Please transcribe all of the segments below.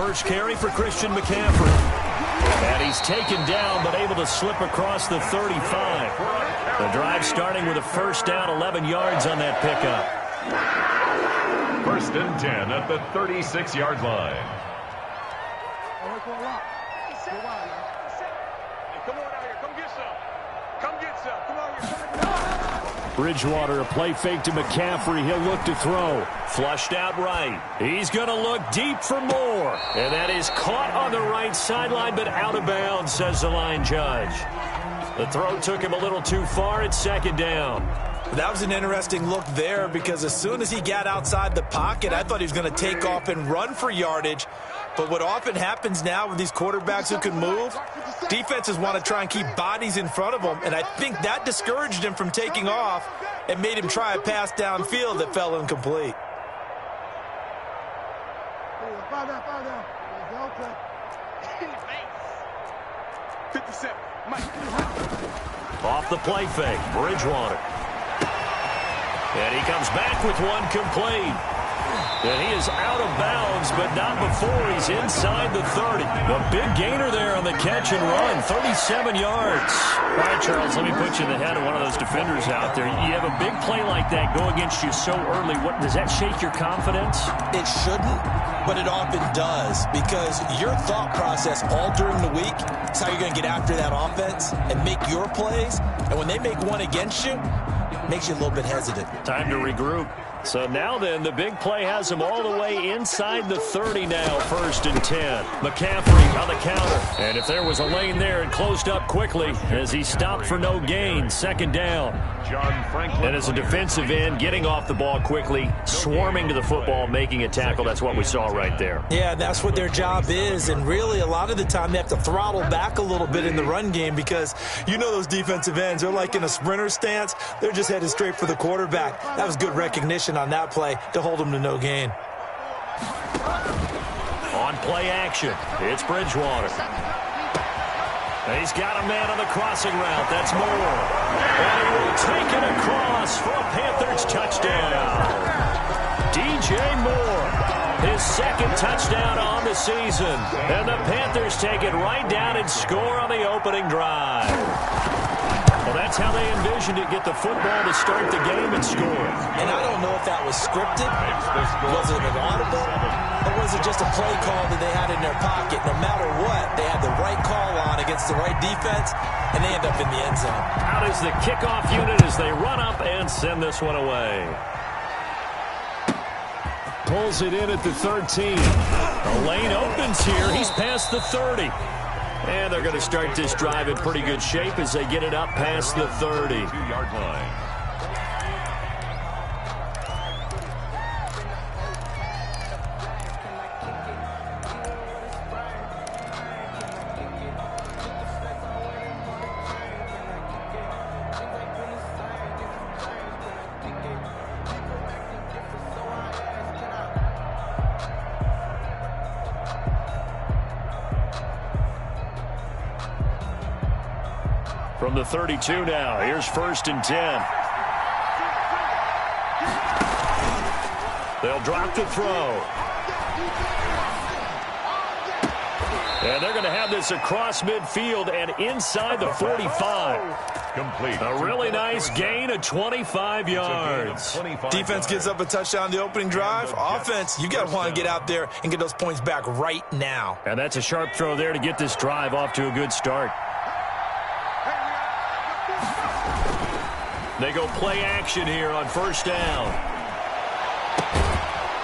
first carry for Christian McCaffrey. And he's taken down, but able to slip across the 35. The drive starting with a first down, 11 yards on that pickup. First and 10 at the 36-yard line. Bridgewater, a play fake to McCaffrey. He'll look to throw. Flushed out right. He's going to look deep for more. And that is caught on the right sideline, but out of bounds, says the line judge. The throw took him a little too far. It's second down. That was an interesting look there because as soon as he got outside the pocket, I thought he was going to take off and run for yardage. But what often happens now with these quarterbacks who can move, defenses want to try and keep bodies in front of them, and I think that discouraged him from taking off and made him try a pass downfield that fell incomplete. Off the play fake, Bridgewater. And he comes back with one complete. And he is out of bounds, but not before he's inside the 30. The big gainer there on the catch and run, 37 yards. All right, Charles, let me put you in the head of one of those defenders out there. You have a big play like that go against you so early. What, does that shake your confidence? It shouldn't, but it often does because your thought process all during the week is how you're going to get after that offense and make your plays. And when they make one against you, it makes you a little bit hesitant. Time to regroup. So now then, the big play has him all the way inside the 30 now, first and 10. McCaffrey on the counter. And if there was a lane there, it closed up quickly as he stopped for no gain. Second down. And as a defensive end, getting off the ball quickly, swarming to the football, making a tackle. That's what we saw right there. Yeah, that's what their job is. And really, a lot of the time, they have to throttle back a little bit in the run game because you know those defensive ends, they're like in a sprinter stance. They're just headed straight for the quarterback. That was good recognition on that play to hold him to no gain. On play action, it's Bridgewater. He's got a man on the crossing route. That's Moore. And he will take it across for a Panthers touchdown. DJ Moore, his second touchdown on the season. And the Panthers take it right down and score on the opening drive. Well, that's how they envisioned it, get the football to start the game and score. And I don't know if that was scripted, was it an audible, or was it just a play call that they had in their pocket? No matter what, they had the right call on against the right defense, and they end up in the end zone. Out is the kickoff unit as they run up and send this one away. Pulls it in at the 13. The lane opens here. He's past the 30. And they're going to start this drive in pretty good shape as they get it up past the 30. 2-yard line. From the 32 now, here's first and 10. They'll drop the throw. And they're going to have this across midfield and inside the 45. Complete. A really nice gain of 25 yards. Defense gives up a touchdown the opening drive. Offense, you got to want to get out there and get those points back right now. And that's a sharp throw there to get this drive off to a good start. They go play action here on first down.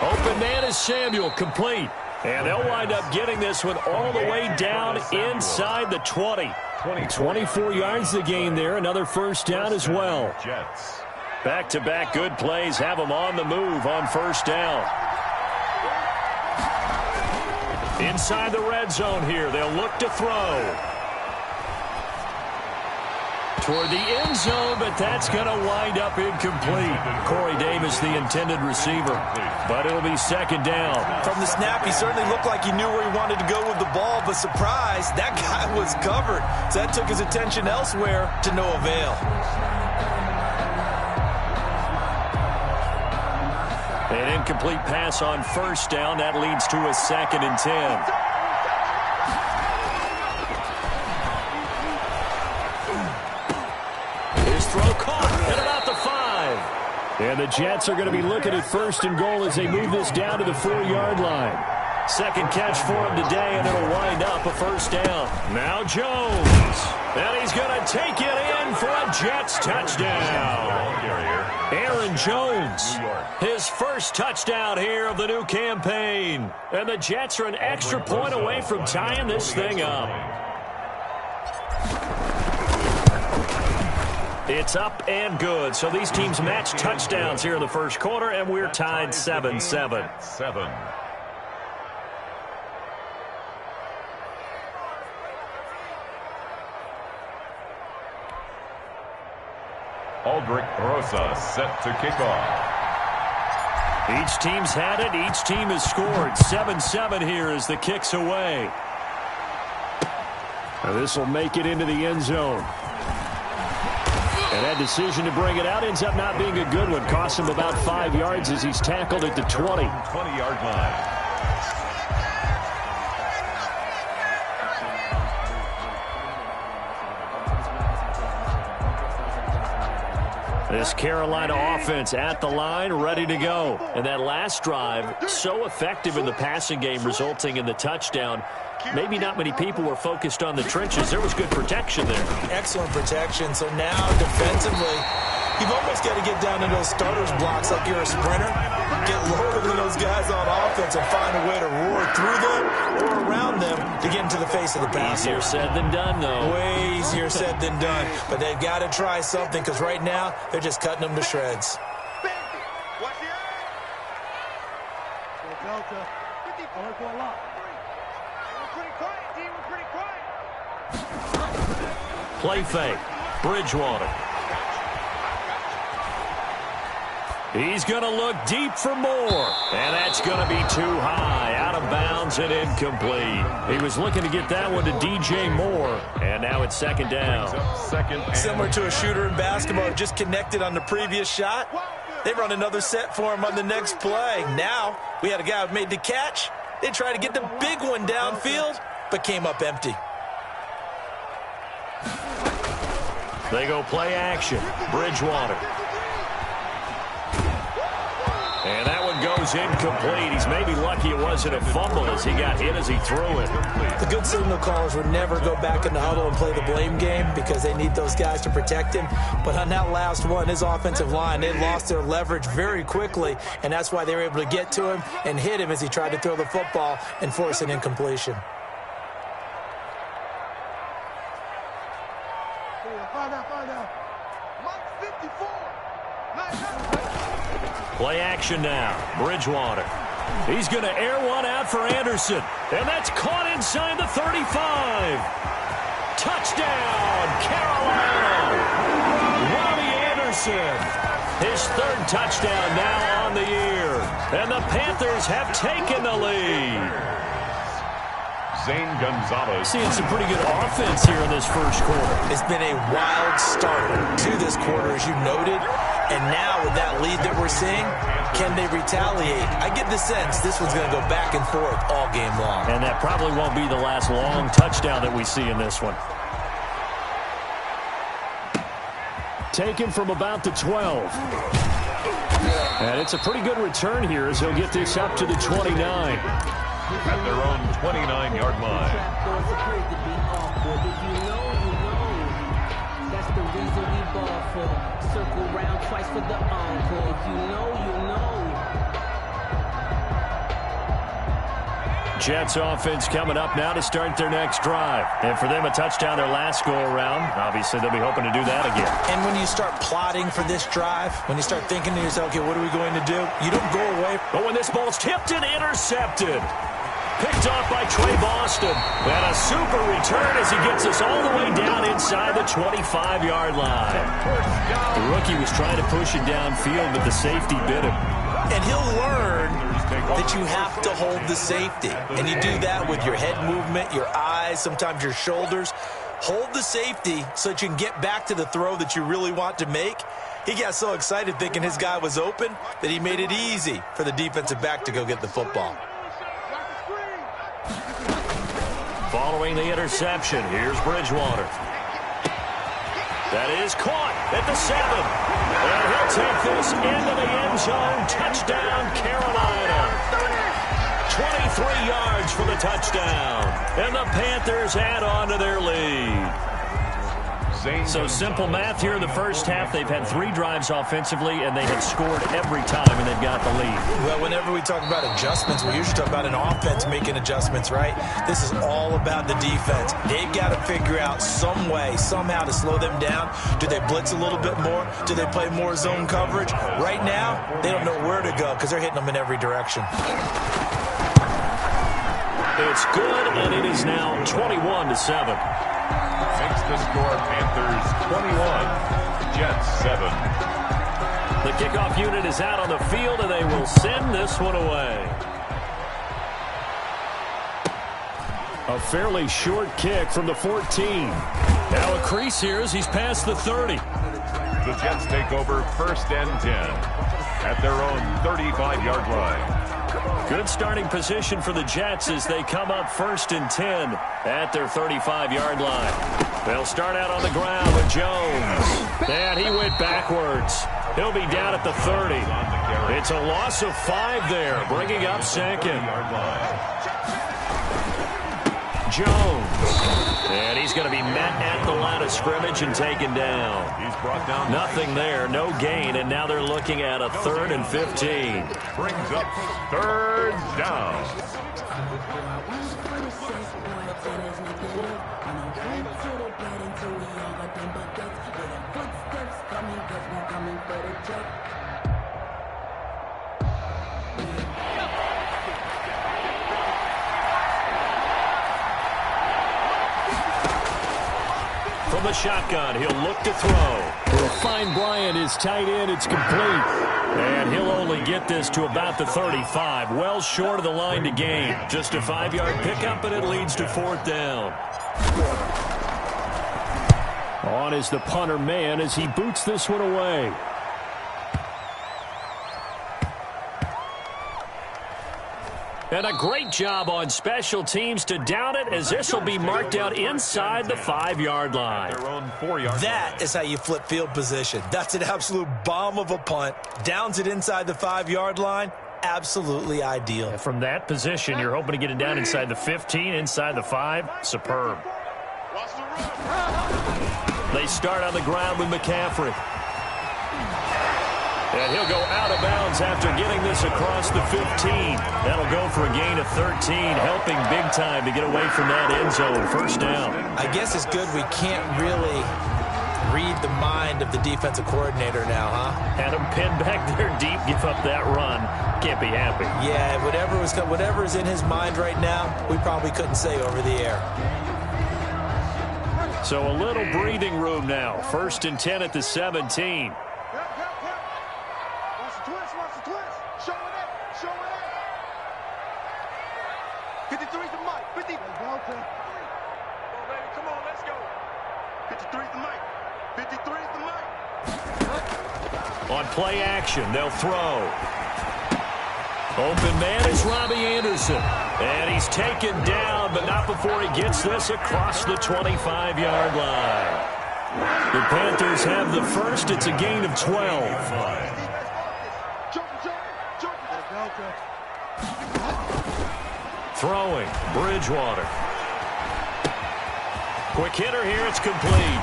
Open man is Samuel, complete. And they'll wind up getting this one all the way down inside the 20. 24 yards to gain there. Another first down as well. Back-to-back good plays have them on the move on first down. Inside the red zone here. They'll look to throw. Toward the end zone, but that's going to wind up incomplete. Corey Davis, the intended receiver, but it'll be second down. From the snap, he certainly looked like he knew where he wanted to go with the ball, but surprise, that guy was covered. So that took his attention elsewhere to no avail. An incomplete pass on first down. That leads to a 2nd and 10. His throw caught at about the 5. And the Jets are going to be looking at 1st and goal as they move this down to the 4-yard line. Second catch for him today, and it'll wind up a 1st down. Now Jones. And he's going to take it in for a Jets touchdown. Aaron Jones, his first touchdown here of the new campaign. And the Jets are an extra point away from tying this thing up. It's up and good. So these teams match touchdowns here in the first quarter, and we're tied 7-7. Aldrich Rosa set to kick off. Each team's had it. Each team has scored. 7-7 here as the kick's away. This will make it into the end zone. And that decision to bring it out ends up not being a good one. Costs him about 5 yards as he's tackled at the 20. 20-yard line. This Carolina offense at the line, ready to go. And that last drive, so effective in the passing game, resulting in the touchdown. Maybe not many people were focused on the trenches. There was good protection there. Excellent protection. So now, defensively, you've almost got to get down to those starters blocks like you're a sprinter. Get lower than those guys on offense and find a way to roar through them or around them to get into the face of the passer. Easier said than done, though. Way easier said than done. But they've got to try something because right now they're just cutting them to shreds. Play fake. Bridgewater. He's going to look deep for more. And that's going to be too high. Out of bounds and incomplete. He was looking to get that one to DJ Moore. And now it's 2nd down. Similar to a shooter in basketball, just connected on the previous shot. They run another set for him on the next play. Now we had a guy who made the catch. They tried to get the big one downfield, but came up empty. They go play action. Bridgewater. And that one goes incomplete. He's maybe lucky it wasn't a fumble as he got hit as he threw it. The good signal callers would never go back in the huddle and play the blame game because they need those guys to protect him. But on that last one, his offensive line, they lost their leverage very quickly, and that's why they were able to get to him and hit him as he tried to throw the football and force an incompletion. Play action now. Bridgewater. He's going to air one out for Anderson. And that's caught inside the 35. Touchdown, Carolina. Robbie Anderson. His 3rd touchdown now on the year. And the Panthers have taken the lead. Zane Gonzalez. Seeing some pretty good offense here in this first quarter. It's been a wild start to this quarter, as you noted. And now with that lead that we're seeing, can they retaliate? I get the sense this one's going to go back and forth all game long. And that probably won't be the last long touchdown that we see in this one. Taken from about the 12. And it's a pretty good return here as he'll get this up to the 29. At their own 29-yard line. That's the reason we ball for. Circle round twice for the encore. If you know, you know. Jets offense coming up now to start their next drive. And for them, a touchdown their last go-around. Obviously, they'll be hoping to do that again. And when you start plotting for this drive, when you start thinking to yourself, okay, what are we going to do? You don't go away. But when this ball's tipped and intercepted. Picked off by Trey Boston. And a super return as he gets us all the way down inside the 25-yard line. The rookie was trying to push it downfield, but the safety bit him. And he'll learn that you have to hold the safety. And you do that with your head movement, your eyes, sometimes your shoulders. Hold the safety so that you can get back to the throw that you really want to make. He got so excited thinking his guy was open that he made it easy for the defensive back to go get the football. Following the interception, here's Bridgewater. That is caught at the 7. And he'll take this into the end zone. Touchdown, Carolina. 23 yards for the touchdown. And the Panthers add on to their lead. So simple math here in the first half. They've had 3 drives offensively, and they have scored every time, and they've got the lead. Well, whenever we talk about adjustments, we usually talk about an offense making adjustments, right? This is all about the defense. They've got to figure out some way, somehow to slow them down. Do they blitz a little bit more? Do they play more zone coverage? Right now, they don't know where to go because they're hitting them in every direction. It's good, and it is now 21-7. Makes the score Panthers 21, Jets 7. The kickoff unit is out on the field, and they will send this one away. A fairly short kick from the 14. Now a crease here as he's past the 30. The Jets take over 1st and 10 at their own 35-yard line. Good starting position for the Jets as they come up 1st and 10 at their 35-yard line. They'll start out on the ground with Jones. And he went backwards. He'll be down at the 30. It's a loss of 5 there, bringing up 2nd. Jones. And he's going to be met at the line of scrimmage and taken down. He's brought down. Nothing there, no gain, and now they're looking at a 3rd and 15. Brings up 3rd down. From the shotgun, he'll look to throw. He'll find Bryant, his tight end. It's complete. And he'll only get this to about the 35. Well short of the line to gain. Just a 5-yard pickup, and it leads to 4th down. On is the punter man as he boots this one away. And a great job on special teams to down it, as this will be marked out inside the 5-yard line. Their own 4-yard That line. is how you flip field position. That's an absolute bomb of a punt. Downs it inside the 5-yard line. Absolutely ideal. From that position, you're hoping to get it down inside the 15, inside the 5. Superb. They start on the ground with McCaffrey. And he'll go out of bounds after getting this across the 15. That'll go for a gain of 13, helping big time to get away from that end zone. 1st down. I guess it's good we can't really read the mind of the defensive coordinator now, huh? Had him pinned back there deep, give up that run. Can't be happy. Yeah, whatever is in his mind right now, we probably couldn't say over the air. So a little breathing room now. 1st and 10 at the 17. On play action, they'll throw. Open man is Robbie Anderson. And he's taken down, but not before he gets this across the 25-yard line. The Panthers have the first. It's a gain of 12. Throwing, Bridgewater. Quick hitter here, it's complete.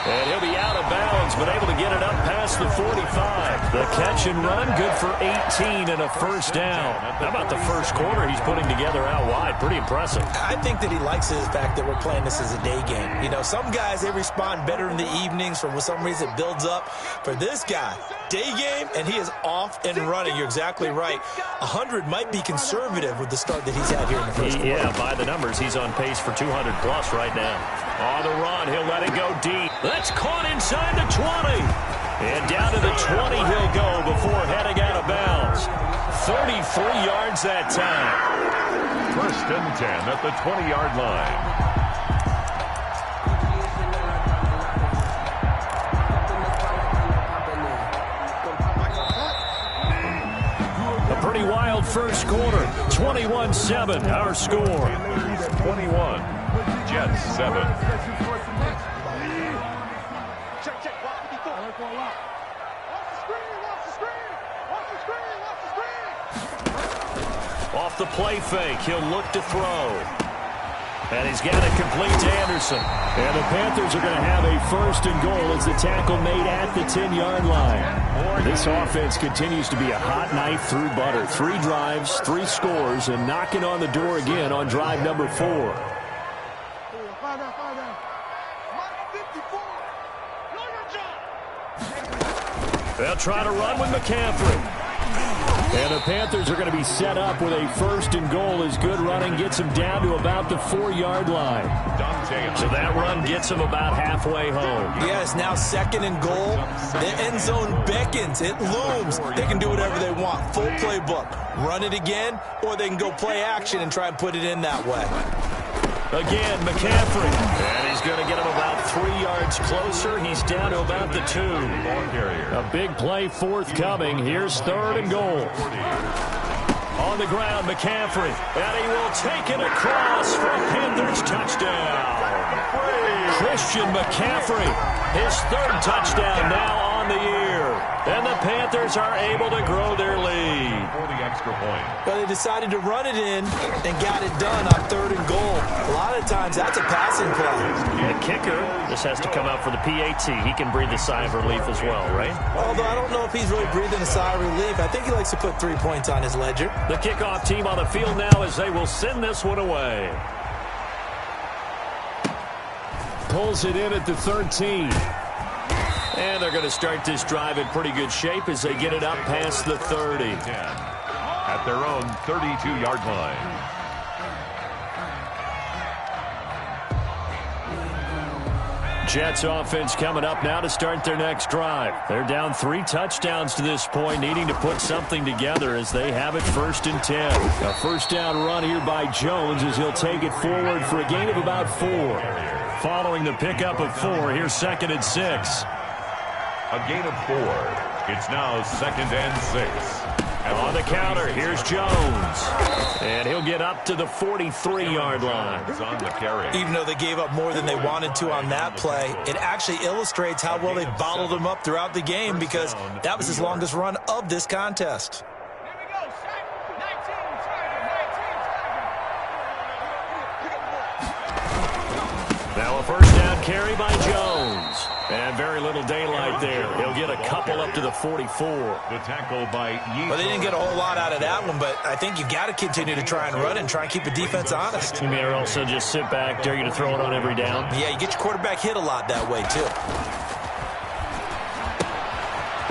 And he'll be out of bounds, but able to get it up past the 45. The catch and run, good for 18 and a 1st down. How about the first quarter he's putting together out wide? Pretty impressive. I think that he likes the fact that we're playing this as a day game. You know, some guys, they respond better in the evenings. For some reason, it builds up. For this guy, day game, and he is off and running. You're exactly right. 100 might be conservative with the start that he's had here in the first quarter. Yeah, by the numbers, he's on pace for 200-plus right now. On the run, he'll let it go deep. That's caught inside the 20. And down to the 20 he'll go before heading out of bounds. 33 yards that time. 1st and 10 at the 20-yard line. first quarter. 21-7, our score. 21, Jets 7. Off the play fake, he'll look to throw. And he's got it complete to Anderson. And the Panthers are going to have a first and goal as the tackle made at the 10-yard line. This offense continues to be a hot knife through butter. 3 drives, 3 scores, and knocking on the door again on drive number 4. They'll try to run with McCaffrey. And the Panthers are going to be set up with a first and goal as good running gets them down to about the 4-yard line. So that run gets them about halfway home. Yeah, it's now second and goal. The end zone beckons. It looms. They can do whatever they want. Full playbook. Run it again, or they can go play action and try and put it in that way. Again, McCaffrey. And he's going to get him about 3 yards closer. He's down to about the 2. A big play forthcoming. Here's third and goal. On the ground, McCaffrey. And he will take it across for a Panthers touchdown. Christian McCaffrey, his 3rd touchdown now on the year. And the Panthers are able to grow their lead. For the extra point. But they decided to run it in and got it done on 3rd and goal. A lot of times that's a passing play. The kicker, this has to come out for the PAT. He can breathe a sigh of relief as well, right? Although I don't know if he's really breathing a sigh of relief. I think he likes to put 3 points on his ledger. The kickoff team on the field now as they will send this one away. Pulls it in at the 13. And they're going to start this drive in pretty good shape as they get it up past the 30. At their own 32-yard line. Jets offense coming up now to start their next drive. They're down 3 touchdowns to this point, needing to put something together as they have it 1st and 10. A first down run here by Jones as he'll take it forward for a gain of about 4. Following the pickup of 4, here's 2nd and 6. A gain of 4. It's now 2nd and 6. And on the counter, here's Jones. And he'll get up to the 43-yard line. On the carry. Even though they gave up more than they wanted to on that play, it actually illustrates how well they bottled him up throughout the game because that was his longest run of this contest. Now a first down carry by Jones. And very little daylight there. He'll get a couple up to the 44. The tackle by Yeaton. Well, they didn't get a whole lot out of that one, but I think you got to continue to try and run and try and keep the defense honest. You may also just sit back, dare you to throw it on every down. Yeah, you get your quarterback hit a lot that way, too.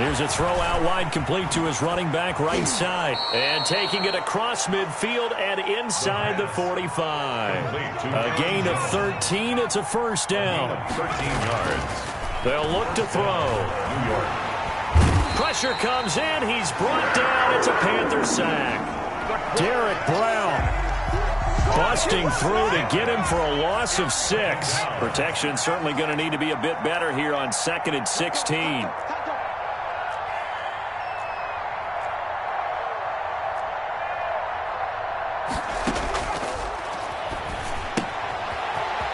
Here's a throw out wide, complete to his running back right side. And taking it across midfield and inside the 45. A gain of 13. It's a first down. 13 yards. They'll look to throw. New York. Pressure comes in. He's brought down. It's a Panther sack. Derek Brown busting through to get him for a loss of 6. Protection certainly going to need to be a bit better here on 2nd and 16.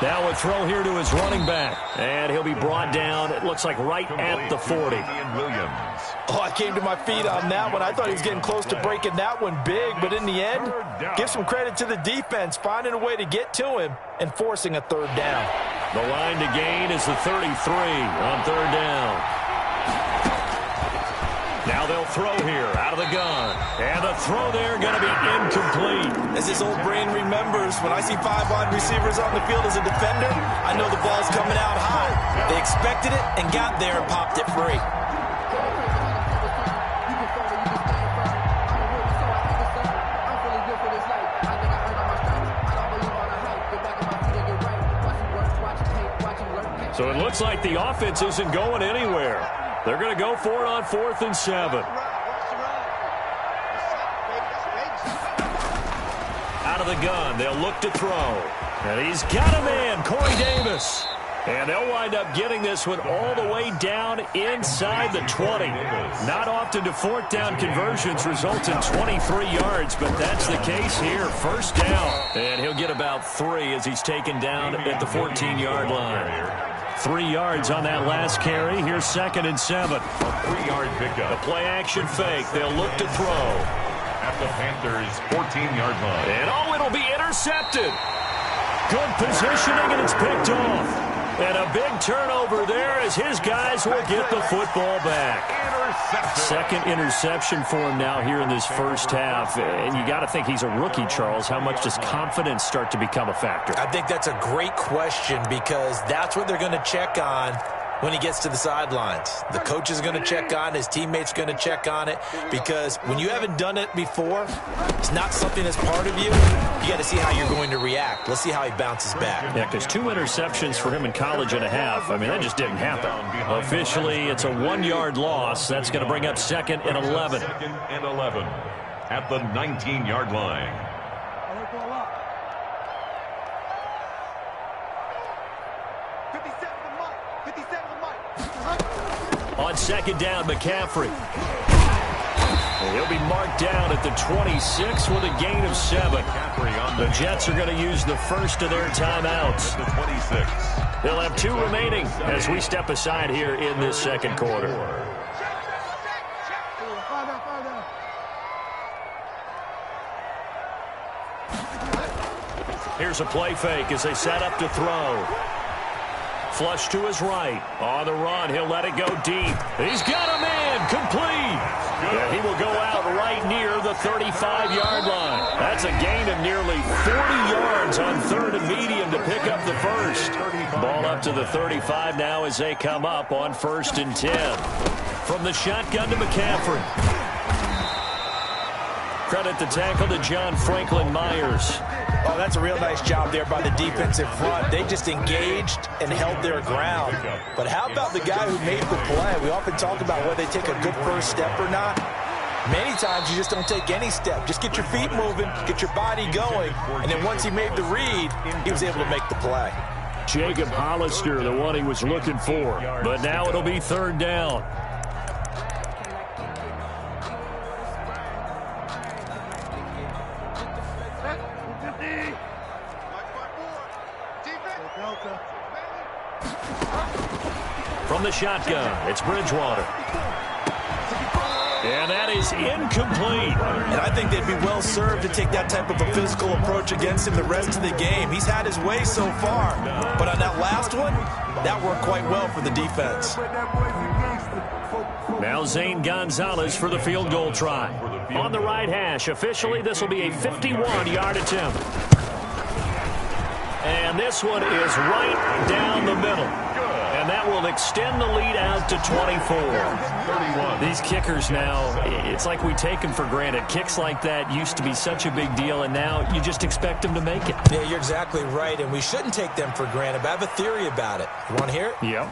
Now a throw here to his running back. And he'll be brought down, it looks like right at the 40. Oh, I came to my feet on that one. I thought he was getting close to breaking that one big, but in the end, give some credit to the defense, finding a way to get to him and forcing a 3rd down. The line to gain is the 33 on 3rd down. Now they'll throw here out of the gun. And the throw there going to be incomplete. As his old brain remembers, when I see 5 wide receivers on the field as a defender, I know the ball's coming out high. They expected it and got there and popped it free. So it looks like the offense isn't going anywhere. They're going to go for it on 4th and 7. Out of the gun, they'll look to throw. And he's got a man, Corey Davis. And they'll wind up getting this one all the way down inside the 20. Not often do fourth down conversions result in 23 yards, but that's the case here. First down. And he'll get about 3 as he's taken down at the 14-yard line. 3 yards on that last carry. Here's 2nd and 7. A 3-yard pickup. The play-action fake. They'll look to throw. At the Panthers' 14-yard line. And, it'll be intercepted. Good positioning, and it's picked off. And a big turnover there as his guys will get the football back. Second interception for him now here in this first half. And you got to think he's a rookie, Charles. How much does confidence start to become a factor? I think that's a great question because that's what they're going to check on when he gets to the sidelines. The coach is going to check on it. His teammates going to check on it because when you haven't done it before, it's not something that's part of you. You got to see how you're going to react. Let's see how he bounces back. Yeah, because 2 interceptions for him in college and a half. I mean, that just didn't happen. Officially, it's a 1-yard loss. That's going to bring up 2nd and 11. 2nd and 11 at the 19-yard line. On 2nd down, McCaffrey. And he'll be marked down at the 26 with a gain of 7. The Jets are going to use the first of their timeouts. The 26. They'll have 2 remaining as we step aside here in this second quarter. Here's a play fake as they set up to throw. Flush to his right. On the run, he'll let it go deep. He's got a man, complete. And he will go out right near the 35-yard line. That's a gain of nearly 40 yards on 3rd and medium to pick up the first. Ball up to the 35 now as they come up on 1st and 10. From the shotgun to McCaffrey. Credit the tackle to John Franklin Myers. Oh, that's a real nice job there by the defensive front. They just engaged and held their ground. But how about the guy who made the play? We often talk about whether they take a good first step or not. Many times you just don't take any step. Just get your feet moving, get your body going, and then once he made the read, he was able to make the play. Jacob Hollister, the one he was looking for. But now it'll be 3rd down. From the shotgun, it's Bridgewater. And that is incomplete. And I think they'd be well served to take that type of a physical approach against him the rest of the game. He's had his way so far. But on that last one, that worked quite well for the defense. Now Zane Gonzalez for the field goal try. On the right hash, officially this will be a 51-yard attempt. And this one is right down the middle. And that will extend the lead out to 24. 31. These kickers now, it's like we take them for granted. Kicks like that used to be such a big deal, and now you just expect them to make it. Yeah, you're exactly right, and we shouldn't take them for granted. But I have a theory about it. You want to hear it? Yep.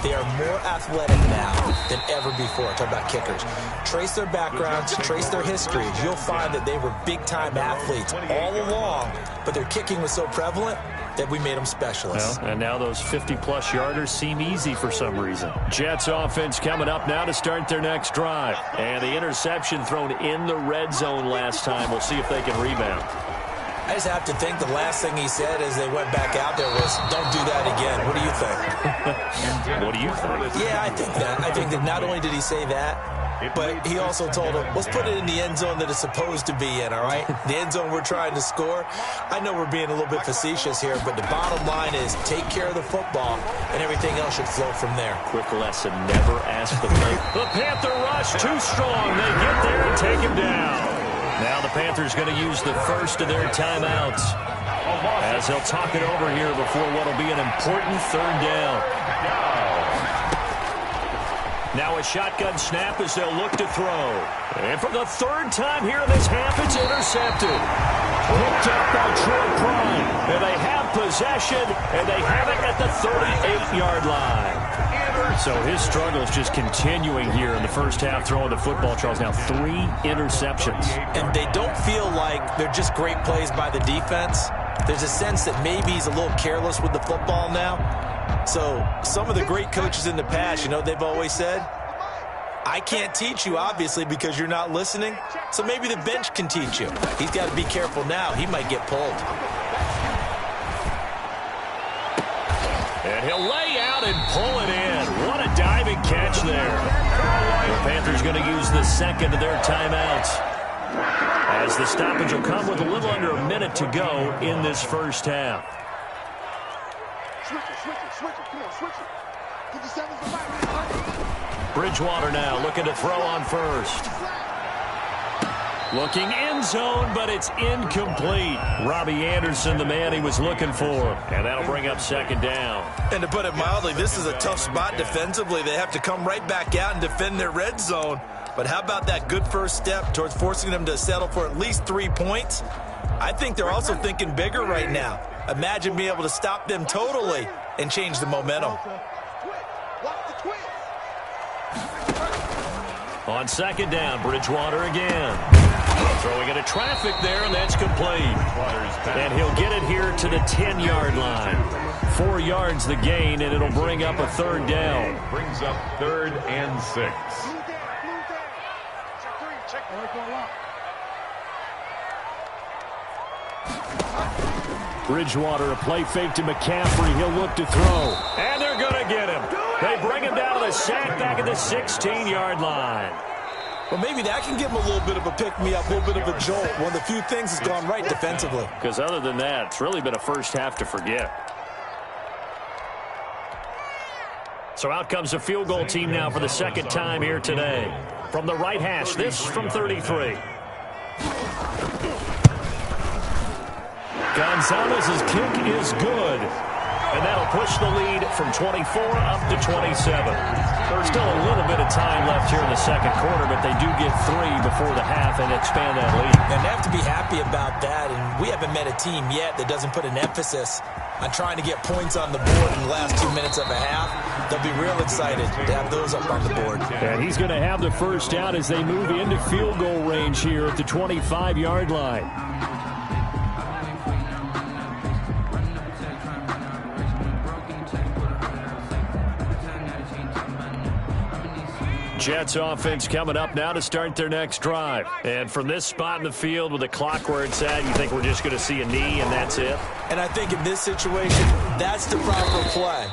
They are more athletic now than ever before. Talk about kickers. Trace their backgrounds, trace their histories. You'll find that they were big-time athletes all along, but their kicking was so prevalent that we made them specialists. Well, and now those 50-plus yarders seem easy for some reason. Jets offense coming up now to start their next drive. And the interception thrown in the red zone last time. We'll see if they can rebound. I just have to think the last thing he said as they went back out there was, don't do that again. What do you think? What do you think? Yeah, I think that. I think that not only did he say that, but he also told him, let's put it in the end zone that it's supposed to be in, all right? The end zone we're trying to score. I know we're being a little bit facetious here, but the bottom line is take care of the football, and everything else should flow from there. Quick lesson, never ask the play. The Panther rush too strong. They get there and take him down. Now the Panthers going to use the first of their timeouts as they'll talk it over here before what will be an important 3rd down. Now a shotgun snap as they'll look to throw. And for the 3rd time here in this half, it's intercepted. Picked up by Troy Prime. And they have possession, and they have it at the 38-yard line. So his struggle is just continuing here in the first half, throwing the football, Charles. Now 3 interceptions. And they don't feel like they're just great plays by the defense. There's a sense that maybe he's a little careless with the football now. So some of the great coaches in the past, they've always said, I can't teach you, obviously, because you're not listening. So maybe the bench can teach you. He's got to be careful now. He might get pulled. And he'll lay out and pull it in. What a diving catch there. The Panthers going to use the second of their timeouts, as the stoppage will come with a little under a minute to go in this first half. Bridgewater now looking to throw on first. Looking end zone, but it's incomplete. Robbie Anderson, the man he was looking for. And that'll bring up second down. And to put it mildly, this is a tough spot defensively. They have to come right back out and defend their red zone. But how about that good first step towards forcing them to settle for at least 3 points? I think they're also thinking bigger right now. Imagine being able to stop them totally and change the momentum. On second down, Bridgewater again. Throwing into traffic there, and that's complete. And he'll get it here to the 10-yard line. 4 yards the gain, and it'll bring up a third down. Brings up 3rd and 6. Bridgewater, a play fake to McCaffrey. He'll look to throw. And they're going to get him. They bring him down to the sack back at the 16-yard line. Well, maybe that can give him a little bit of a pick-me-up, a little bit of a jolt. One of the few things that's gone right defensively. Because other than that, it's really been a first half to forget. So out comes the field goal team now for the second time here today. From the right hash, this from 33. Gonzalez's kick is good. And that'll push the lead from 24 up to 27. There's still a little bit of time left here in the second quarter, but they do get 3 before the half and expand that lead. And they have to be happy about that. And we haven't met a team yet that doesn't put an emphasis on trying to get points on the board in the last 2 minutes of a half. They'll be real excited to have those up on the board. And he's going to have the first down as they move into field goal range here at the 25-yard line. Jets offense coming up now to start their next drive. And from this spot in the field with the clock where it's at, you think we're just going to see a knee and that's it? And I think in this situation, that's the proper play.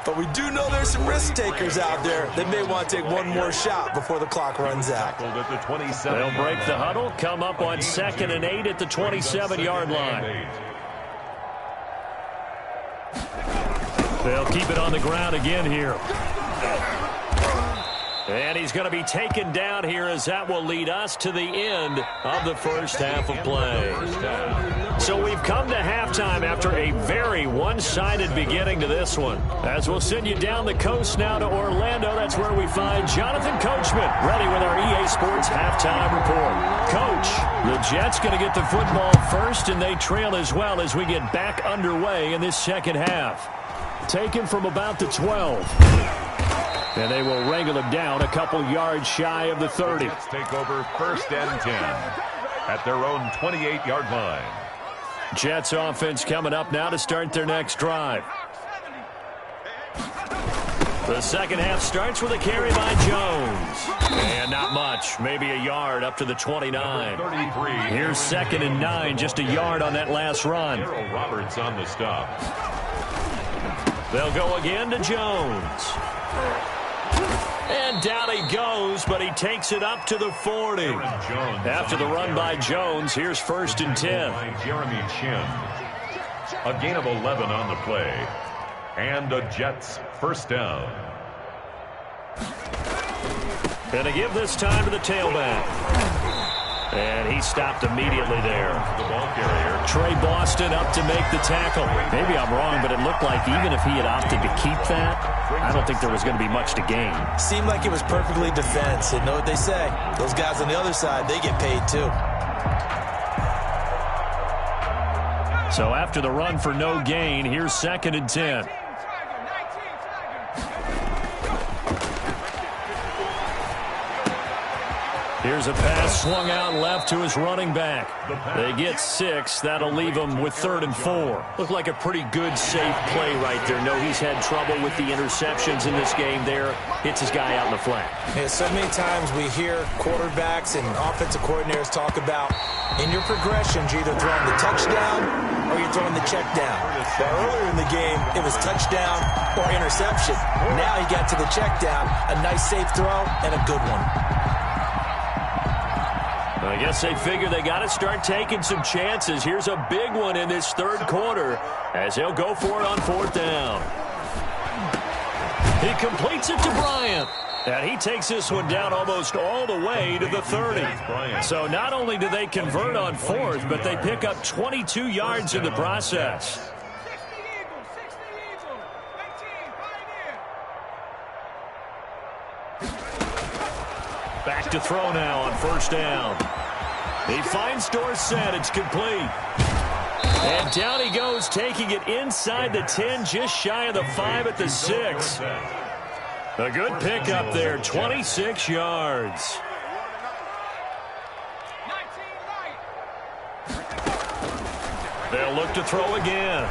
But we do know there's some risk takers out there that may want to take one more shot before the clock runs out. They'll break the huddle, come up on 2nd and 8 at the 27-yard line. They'll keep it on the ground again here. And he's going to be taken down here as that will lead us to the end of the first half of play. So we've come to halftime after a very one-sided beginning to this one. As we'll send you down the coast now to Orlando, that's where we find Jonathan Coachman, ready with our EA Sports halftime report. Coach, the Jets going to get the football first, and they trail as well as we get back underway in this second half. Taken from about the 12. And they will wrangle him down a couple yards shy of the 30. Jets take over 1st and 10 at their own 28-yard line. Jets offense coming up now to start their next drive. The second half starts with a carry by Jones. And not much, maybe a yard up to the 29. 33. Here's 2nd and 9, just a yard on that last run. Darrell Roberts on the stop. They'll go again to Jones. And down he goes, but he takes it up to the 40. After the run by Jones, here's 1st and 10. By Jeremy Chin. A gain of 11 on the play. And a Jets first down. And to give this time to the tailback. And he stopped immediately there. The ball carrier. Trey Boston up to make the tackle. Maybe I'm wrong, but it looked like even if he had opted to keep that, I don't think there was going to be much to gain. Seemed like it was perfectly defense. And know what they say? Those guys on the other side, they get paid too. So after the run for no gain, here's 2nd and 10. Here's a pass swung out left to his running back. They get 6. That'll leave him with 3rd and 4. Looked like a pretty good, safe play right there. No, he's had trouble with the interceptions in this game there. Hits his guy out in the flat. Yeah, so many times we hear quarterbacks and offensive coordinators talk about in your progressions, you're either throwing the touchdown or you're throwing the check down. But earlier in the game, it was touchdown or interception. Now he got to the check down, a nice safe throw, and a good one. I guess they figure they got to start taking some chances. Here's a big one in this 3rd quarter as he'll go for it on 4th down. He completes it to Bryant. And he takes this one down almost all the way to the 30. So not only do they convert on 4th, but they pick up 22 yards in the process. Back to throw now on 1st down. He finds Dorsett. It's complete. And down he goes, taking it inside the 10, just shy of the 5 at the 6. A good pickup there, 26 yards. They'll look to throw again.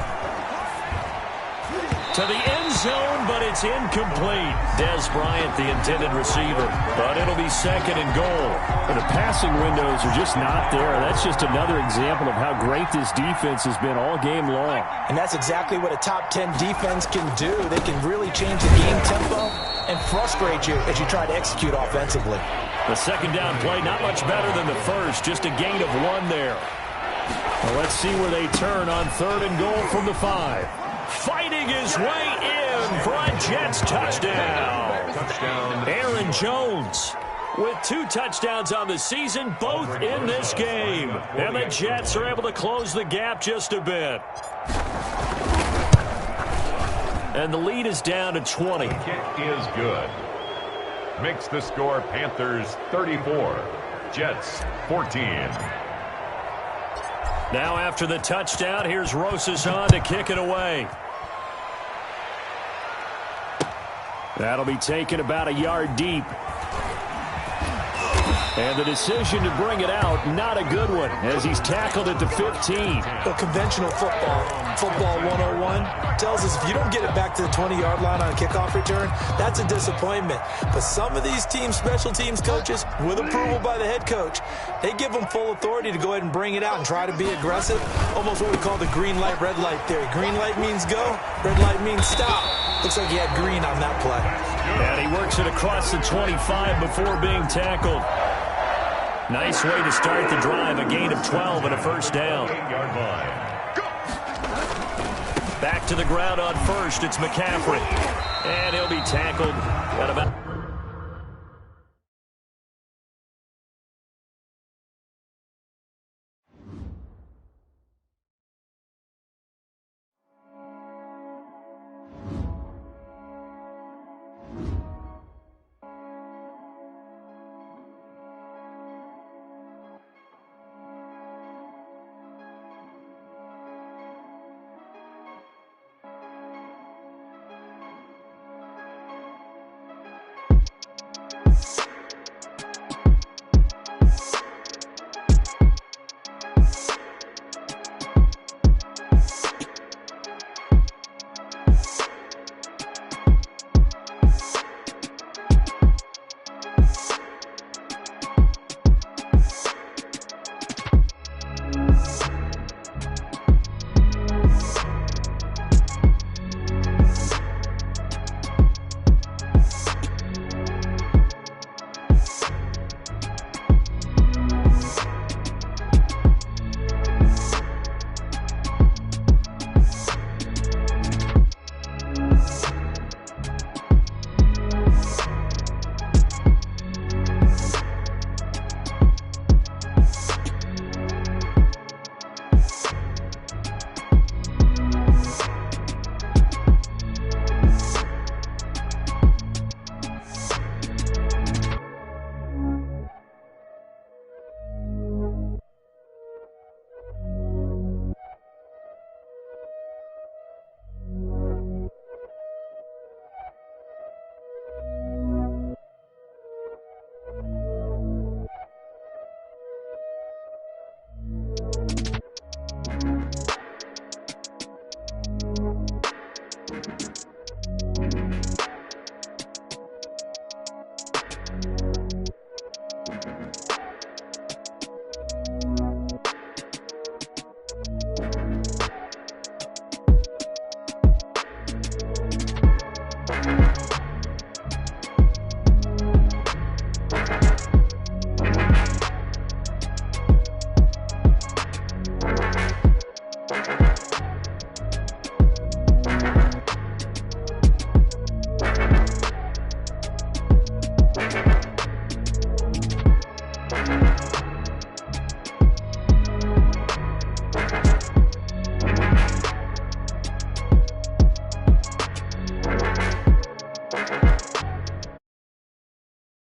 To the end zone, but it's incomplete. Dez Bryant, the intended receiver. But it'll be 2nd and goal. And the passing windows are just not there. That's just another example of how great this defense has been all game long. And that's exactly what a top 10 defense can do. They can really change the game tempo and frustrate you as you try to execute offensively. The 2nd down play, not much better than the 1st. Just a gain of 1 there. Well, let's see where they turn on 3rd and goal from the 5. Fighting his way in for a Jets touchdown. Aaron Jones with 2 touchdowns on the season, both in this game. And the Jets are able to close the gap just a bit. And the lead is down to 20. The kick is good. Makes the score Panthers 34, Jets 14. Now after the touchdown, here's Rosas on to kick it away. That'll be taken about a yard deep. And the decision to bring it out, not a good one, as he's tackled at the 15. Well, conventional football 101, tells us if you don't get it back to the 20-yard line on a kickoff return, that's a disappointment. But some of these teams, special teams coaches, with approval by the head coach, they give them full authority to go ahead and bring it out and try to be aggressive. Almost what we call the green light, red light theory. Green light means go, red light means stop. Looks like he had green on that play. And he works it across the 25 before being tackled. Nice way to start the drive, a gain of 12 and a 1st down. Back to the ground on 1st, it's McCaffrey. And he'll be tackled at about...